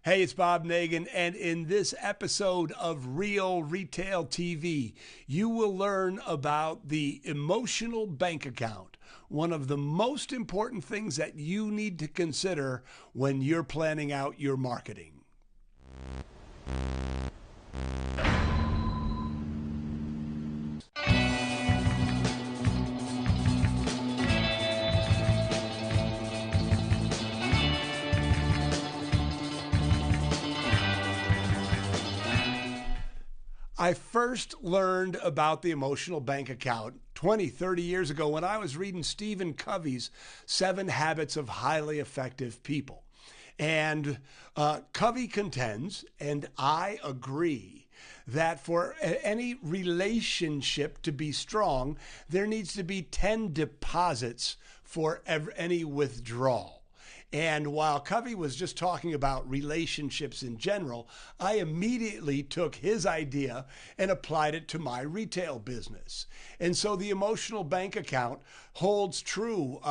Hey, it's Bob Nagin, and in this episode of Real Retail TV, you will learn about the emotional bank account, one of the most important things that you need to consider when you're planning out your marketing. I first learned about the emotional bank account 20, 30 years ago when I was reading Stephen Covey's 7 Habits of Highly Effective People. And Covey contends, and I agree, that for any relationship to be strong, there needs to be 10 deposits for any withdrawal. And while Covey was just talking about relationships in general, I immediately took his idea and applied it to my retail business. And so the emotional bank account holds true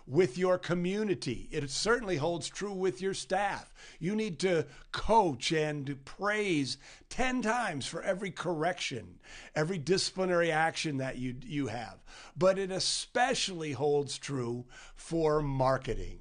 with your community. It certainly holds true with your staff. You need to coach and praise 10 times for every correction, every disciplinary action that you have. But it especially holds true for marketing.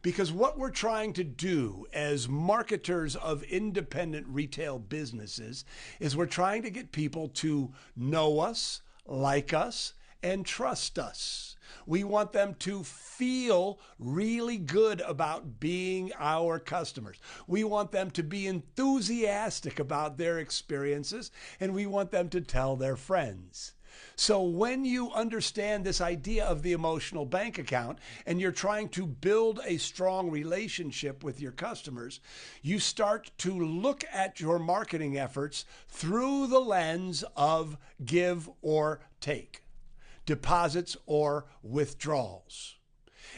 Because what we're trying to do as marketers of independent retail businesses is we're trying to get people to know us, like us, and trust us. We want them to feel really good about being our customers. We want them to be enthusiastic about their experiences, and we want them to tell their friends. So when you understand this idea of the emotional bank account and you're trying to build a strong relationship with your customers, you start to look at your marketing efforts through the lens of give or take, deposits or withdrawals.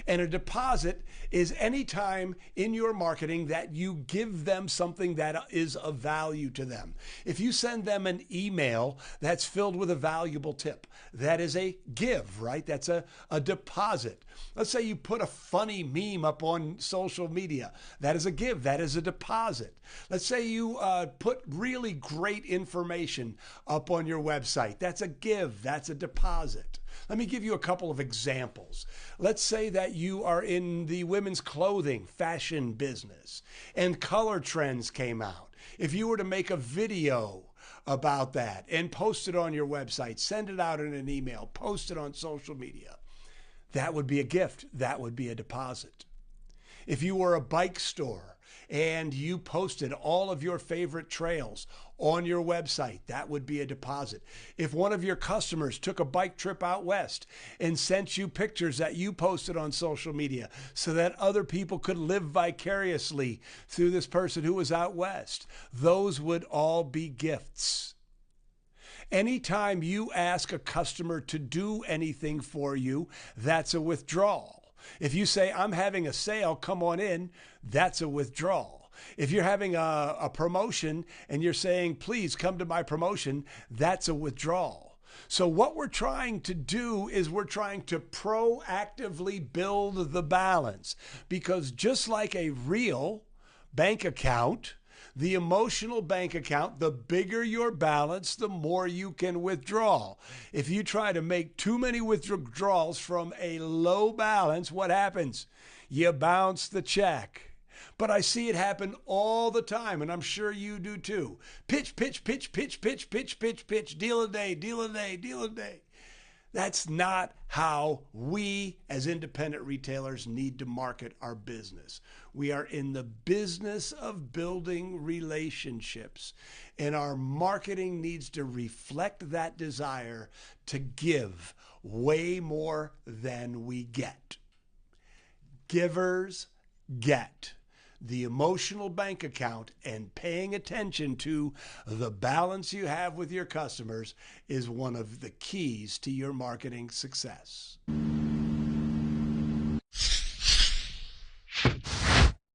And a deposit is any time in your marketing that you give them something that is of value to them. If you send them an email that's filled with a valuable tip, that is a give, right? That's a deposit. Let's say you put a funny meme up on social media. That is a give. That is a deposit. Let's say you put really great information up on your website. That's a give. That's a deposit. Let me give you a couple of examples. Let's say that you are in the women's clothing fashion business and color trends came out. If you were to make a video about that and post it on your website, send it out in an email, post it on social media, that would be a gift. That would be a deposit. If you were a bike store and you posted all of your favorite trails on your website, that would be a deposit. If one of your customers took a bike trip out west and sent you pictures that you posted on social media so that other people could live vicariously through this person who was out west, those would all be gifts. Anytime you ask a customer to do anything for you, that's a withdrawal. If you say, I'm having a sale, come on in, that's a withdrawal. If you're having a promotion and you're saying, please come to my promotion, that's a withdrawal. So what we're trying to do is we're trying to proactively build the balance, because just like a real bank account, the emotional bank account, the bigger your balance, the more you can withdraw. If you try to make too many withdrawals from a low balance, what happens? You bounce the check. But I see it happen all the time, and I'm sure you do too. Pitch, pitch, pitch, pitch, pitch, pitch, pitch, pitch, deal a day, deal a day, deal a day. That's not how we as independent retailers need to market our business. We are in the business of building relationships, and our marketing needs to reflect that desire to give way more than we get. Givers get. The emotional bank account and paying attention to the balance you have with your customers is one of the keys to your marketing success.